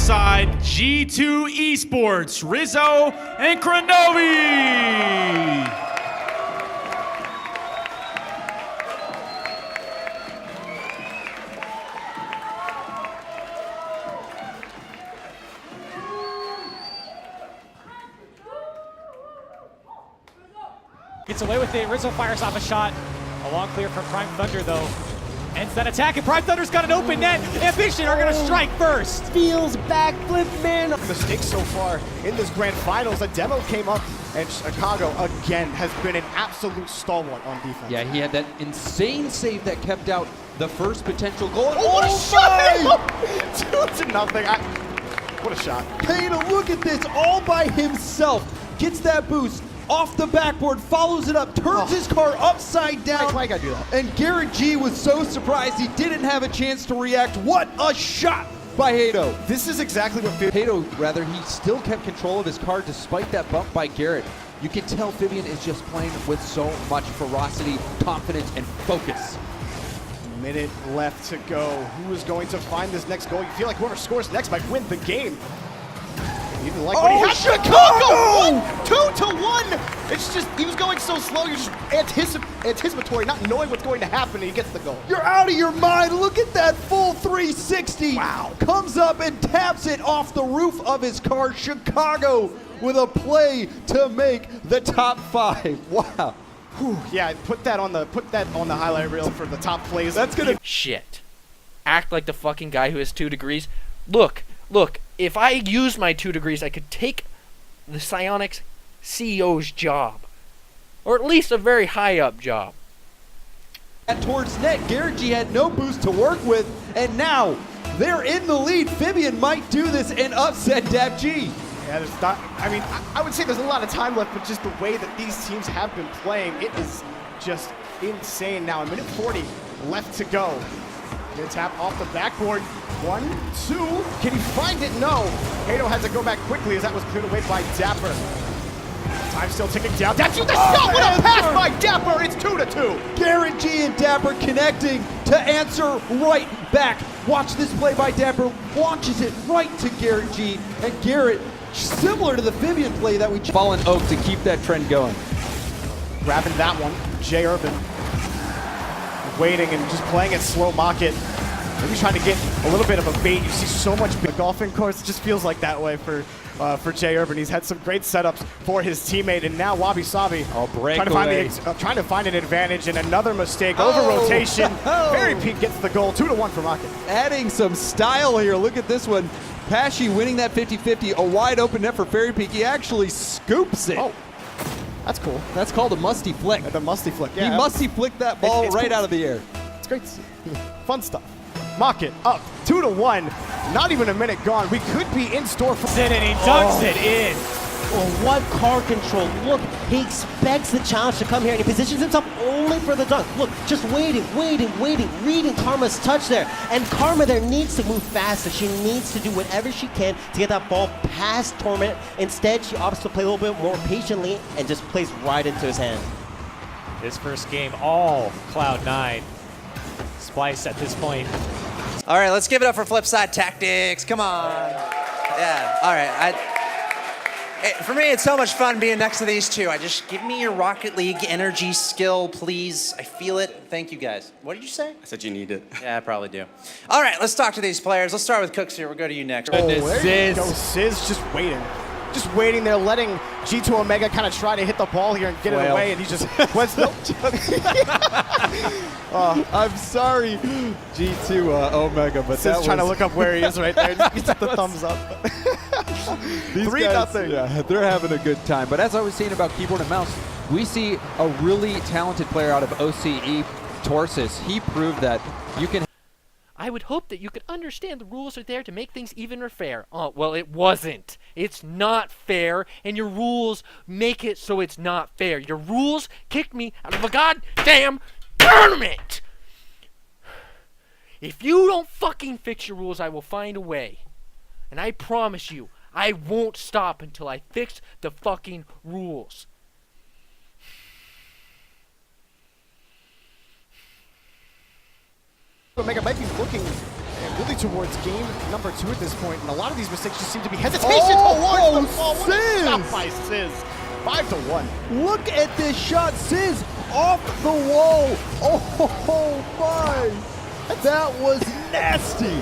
alongside G2 Esports, Rizzo and Kranovi. Gets away with it. Rizzo fires off a shot. A long clear from Prime Thunder, though. Ends that attack, and Prime Thunder's got an open net. Ambition are going to strike first. Feels backflip, man. Mistakes so far in this grand finals. A demo came up, and Chicago, again, has been an absolute stalwart on defense. Yeah, he had that insane save that kept out the first potential goal. Oh, what a shot! 2-0. What a shot. Hato, look at this, all by himself. Gets that boost. Off the backboard, follows it up, turns his car upside down. Why you gotta do that? And GarrettG was so surprised he didn't have a chance to react. What a shot by Hato. This is exactly what Hato, rather, he still kept control of his car despite that bump by Garrett. You can tell Fibeon is just playing with so much ferocity, confidence, and focus. Minute left to go. Who is going to find this next goal? You feel like whoever scores next might win the game. Even like what he had. Chicago! 2-1! It's just, he was going so slow, you're just anticipatory, not knowing what's going to happen, and he gets the goal. You're out of your mind. Look at that full 360. Wow. Comes up and taps it off the roof of his car. Chicago with a play to make the top 5. Wow. Whew, yeah, put that on the highlight reel for the top plays. That's gonna shit. Act like the fucking guy who has 2 degrees. Look, if I used my 2 degrees, I could take the Psyonix CEO's job. Or at least a very high up job. Towards net, GarrettG had no boost to work with, and now they're in the lead. Fibeon might do this and upset DapG. Yeah, there's not, I mean, I would say there's a lot of time left, but just the way that these teams have been playing, it is just insane now. A minute 40 left to go. Gonna tap off the backboard. 1, 2. Can he find it? No. Hato has to go back quickly as that was cleared away by Dappur. Time still ticking down. That's the shot! What a pass by Dappur! It's 2-2. GarrettG and Dappur connecting to answer right back. Watch this play by Dappur. Launches it right to GarrettG. And Garrett, similar to the Fibeon play that we Fallen Oak to keep that trend going. Grabbing that one. J Urban. Waiting and just playing it slow market. Maybe trying to get a little bit of a bait. You see so much big golfing course. It just feels like that way for J Urban. He's had some great setups for his teammate, and now Wabi Sabi trying to find an advantage, and another mistake. Over rotation. Fairy Peak gets the goal. 2-1 for Marky. Adding some style here. Look at this one. Pashy winning that 50-50. A wide open net for Fairy Peak. He actually scoops it. Oh. That's cool. That's called a Musty Flick. The Musty Flick, yeah. He Musty Flicked that ball right out of the air. It's great to see. Fun stuff. Mock it up 2-1. Not even a minute gone. We could be in store for And he dunks it in. Well, what car control. Look, he expects the challenge to come here, and he positions himself only for the dunk. Look, just waiting, reading Karma's touch there. And Karma there needs to move faster. She needs to do whatever she can to get that ball past Torment. Instead, she opts to play a little bit more patiently and just plays right into his hand. This first game, all Cloud9. Splice at this point. All right, let's give it up for Flipside Tactics. Come on. Yeah, all right. For me, it's so much fun being next to these two. Just give me your Rocket League energy skill, please. I feel it. Thank you, guys. What did you say? I said you need it. Yeah, I probably do. All right, let's talk to these players. Let's start with Kux here. We'll go to you next. Oh, there you go. Sizz just waiting. Just waiting there, letting G2 Omega kind of try to hit the ball here and get it away, and he just went I'm sorry, G2 Omega, but Sizz trying to look up where he is right there. He's at the thumbs up. These 3-0. Yeah, they're having a good time. But as I was saying about keyboard and mouse, we see a really talented player out of OCE, Torsus. He proved that you can. I would hope that you could understand the rules are there to make things even or fair. Oh, well, it wasn't. It's not fair, and your rules make it so it's not fair. Your rules kicked me out of a goddamn tournament! If you don't fucking fix your rules, I will find a way. And I promise you, I won't stop until I fix the fucking rules. Omega might be looking and really towards game number 2 at this point, and a lot of these mistakes just seem to be hesitation towards the ball. Stop by Sizz. 5-1. Look at this shot, Sizz off the wall. Oh my, that was nasty.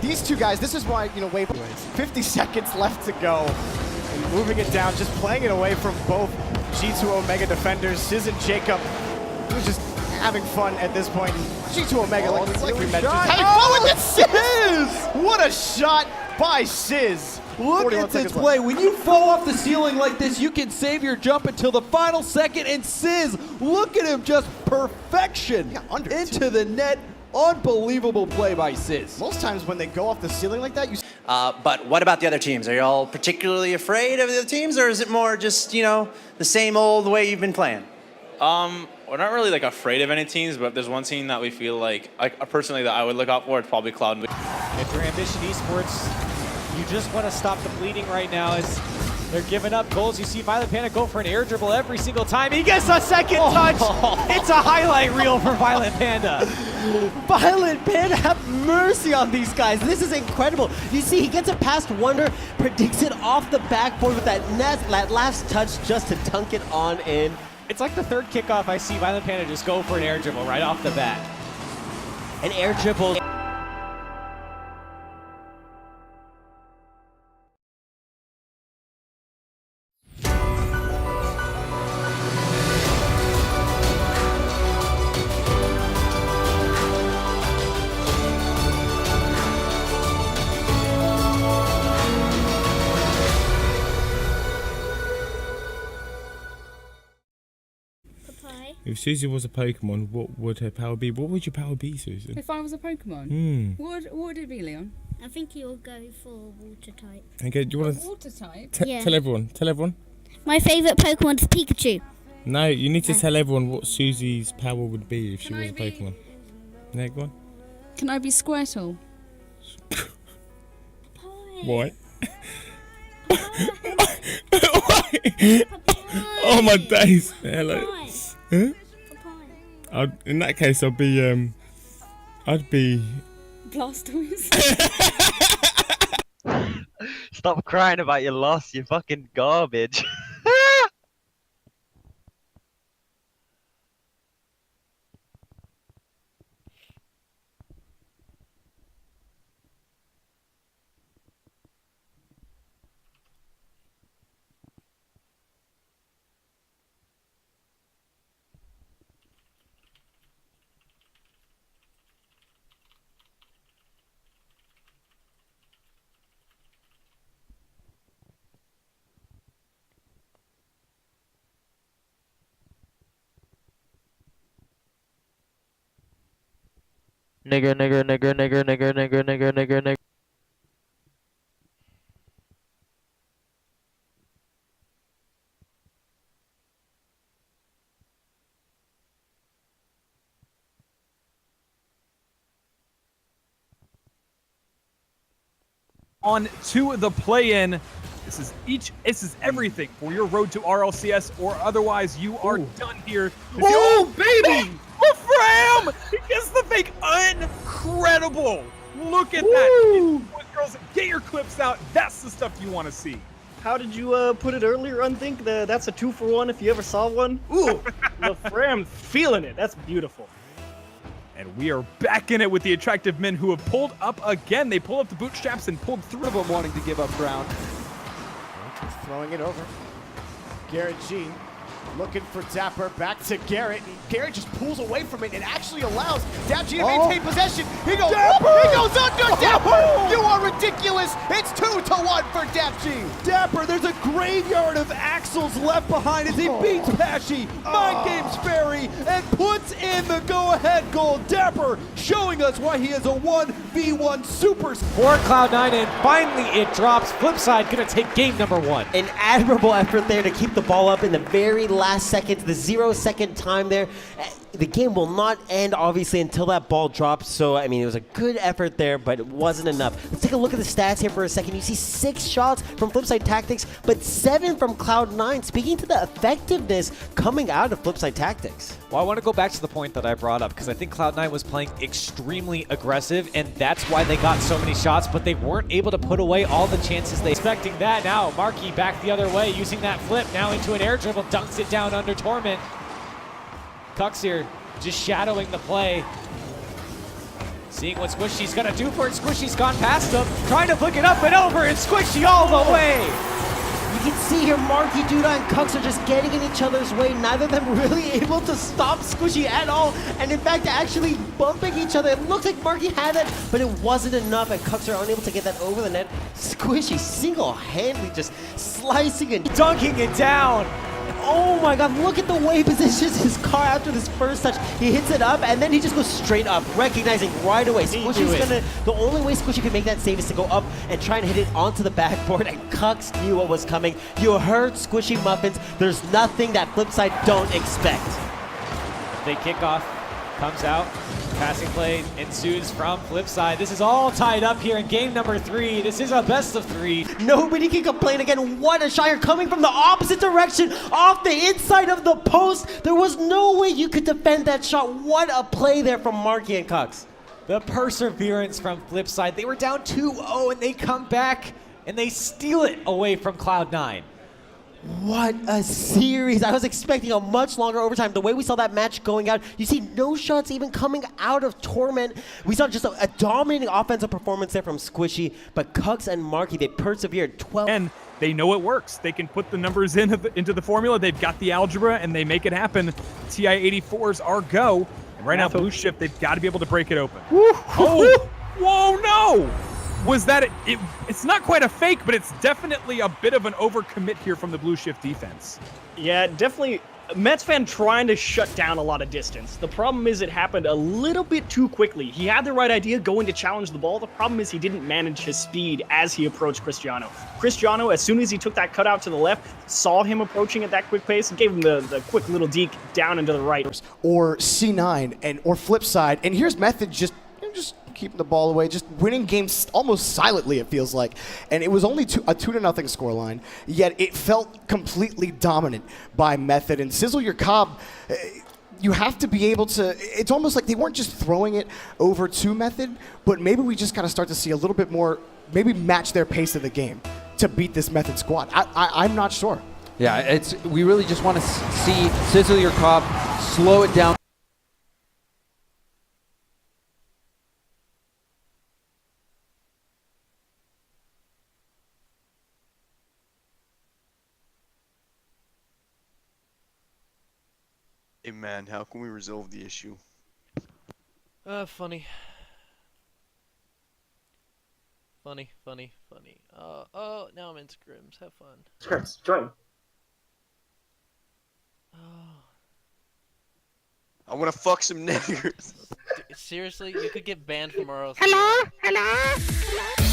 These two guys, this is why, you know, 50 seconds left to go. And moving it down, just playing it away from both G2 Omega defenders. Sizz and Jacob, who's just having fun at this point. G2 Omega, like we mentioned, having fun with this Sizz! What a shot by Sizz! Look at this play. When you fall off the ceiling like this, you can save your jump until the final second. And Sizz, look at him, just perfection into the net. Unbelievable play by Sizz. Most times when they go off the ceiling like that, you... But what about the other teams? Are y'all particularly afraid of the other teams, or is it more just, you know, the same old way you've been playing? We're not really like afraid of any teams, but if there's one team that we feel like personally that I would look out for, it's probably Cloud. If you're Ambition Esports, you just want to stop the bleeding right now as they're giving up goals. You see Violent Panda go for an air dribble every single time. He gets a second touch. It's a highlight reel for Violent Panda. Violent Panda, have mercy on these guys. This is incredible. You see, he gets it past Wonder, predicts it off the backboard with that last touch just to dunk it on in. It's like the third kickoff I see Violent Panda just go for an air dribble right off the bat. An air dribble. If Susie was a Pokemon, what would her power be? What would your power be, Susan? If I was a Pokemon? What would it be, Leon? I think you'll go for water type. Okay, do you want to... Water type? Yeah. Tell everyone. Tell everyone. My favourite Pokemon is Pikachu. No, you need to tell everyone what Susie's power would be if she was a Pokemon. No, go on. Can I be Squirtle? Why? Oh my days! Hello. Huh? In that case, I'd be Blastoise. Stop crying about your loss, you fucking garbage. Nigger, nigger, nigger, nigger, nigger, nigger, nigger, nigger, nigger. On to the play-in. This is everything for your road to RLCS, or otherwise you are done here. Oh, baby! Lafram! He gets the fake. Incredible! Look at that. Boys, girls, get your clips out. That's the stuff you want to see. How did you put it earlier, Unthink? That's a 2-for-1 if you ever saw one. Ooh, Lafram feeling it. That's beautiful. And we are back in it with the attractive men who have pulled up again. They pulled up the bootstraps and pulled through. Them wanting to give up ground. Throwing it over. GarrettG looking for Dappur. Back to Garrett. Garrett just pulls away from it and actually allows DapG to maintain possession. He goes Dappur! He goes under. Dappur! You are ridiculous. It's 2-1 for DapG. Dappur, there's a graveyard of axles left behind as he beats Pashy, Mind Games Fairy, and puts in the go-ahead goal. Dappur showing us why he is a 1v1 super. For Cloud9, and finally it drops. Flipside gonna take game number 1. An admirable effort there to keep the ball up in the very last seconds, the 0-second time there. the game will not end, obviously, until that ball drops. So, I mean, it was a good effort there, but it wasn't enough. Let's take a look at the stats here for a second. You see 6 shots from Flipside Tactics, but 7 from Cloud9, speaking to the effectiveness coming out of Flipside Tactics. Well, I want to go back to the point that I brought up, because I think Cloud9 was playing extremely aggressive, and that's why they got so many shots, but they weren't able to put away all the chances they expecting that. Now, Marky back the other way, using that flip, now into an air dribble, dunks it down under Torment. Kux here, just shadowing the play. Seeing what Squishy's gonna do for it. Squishy's gone past him, trying to flick it up and over, and Squishy all the way. You can see here Markydooda and Kux are just getting in each other's way. Neither of them really able to stop Squishy at all. And in fact, actually bumping each other. It looks like Marky had it, but it wasn't enough. And Kux are unable to get that over the net. Squishy single-handedly just slicing and dunking it down. Oh my god, look at the way he positions his car after this first touch. He hits it up, and then he just goes straight up, recognizing right away. The only way Squishy could make that save is to go up and try and hit it onto the backboard, and Kux knew what was coming. You heard Squishy Muffins. There's nothing that Flipside don't expect. They kick off, comes out, passing play ensues from Flipside. This is all tied up here in game number 3. This is a best of 3. Nobody can complain again. What a shot. You're coming from the opposite direction, off the inside of the post. There was no way you could defend that shot. What a play there from Marky and Kux. The perseverance from Flipside. They were down 2-0 and they come back and they steal it away from Cloud9. What a series. I was expecting a much longer overtime. The way we saw that match going out, you see no shots even coming out of Torment. We saw just a dominating offensive performance there from Squishy, but Kux and Marky, they persevered. 12. And they know it works. They can put the numbers into the formula. They've got the algebra, and they make it happen. TI-84s are go. And right now, Blue Shift, they've got to be able to break it open. Oh, whoa, no! Was that it? It's not quite a fake, but it's definitely a bit of an overcommit here from the Blue Shift defense. Yeah, definitely. Mets fan trying to shut down a lot of distance. The problem is it happened a little bit too quickly. He had the right idea going to challenge the ball. The problem is he didn't manage his speed as he approached Cristiano. Cristiano, as soon as he took that cutout to the left, saw him approaching at that quick pace, and gave him the quick little deke down into the right. Or C9 or Flipside, and here's Method just keeping the ball away, just winning games almost silently, it feels like. And it was only a 2-0 scoreline, yet it felt completely dominant by Method. And SizzleUrCob, you have to be able to, it's almost like they weren't just throwing it over to Method, but maybe we just got to start to see a little bit more, maybe match their pace of the game to beat this Method squad. I'm not sure. Yeah, we really just want to see SizzleUrCob slow it down. Hey man, how can we resolve the issue? Funny. Oh, now I'm in scrims. Have fun. Scrims, join. Oh. I wanna fuck some niggers. Seriously, you could get banned from RLCS. Hello?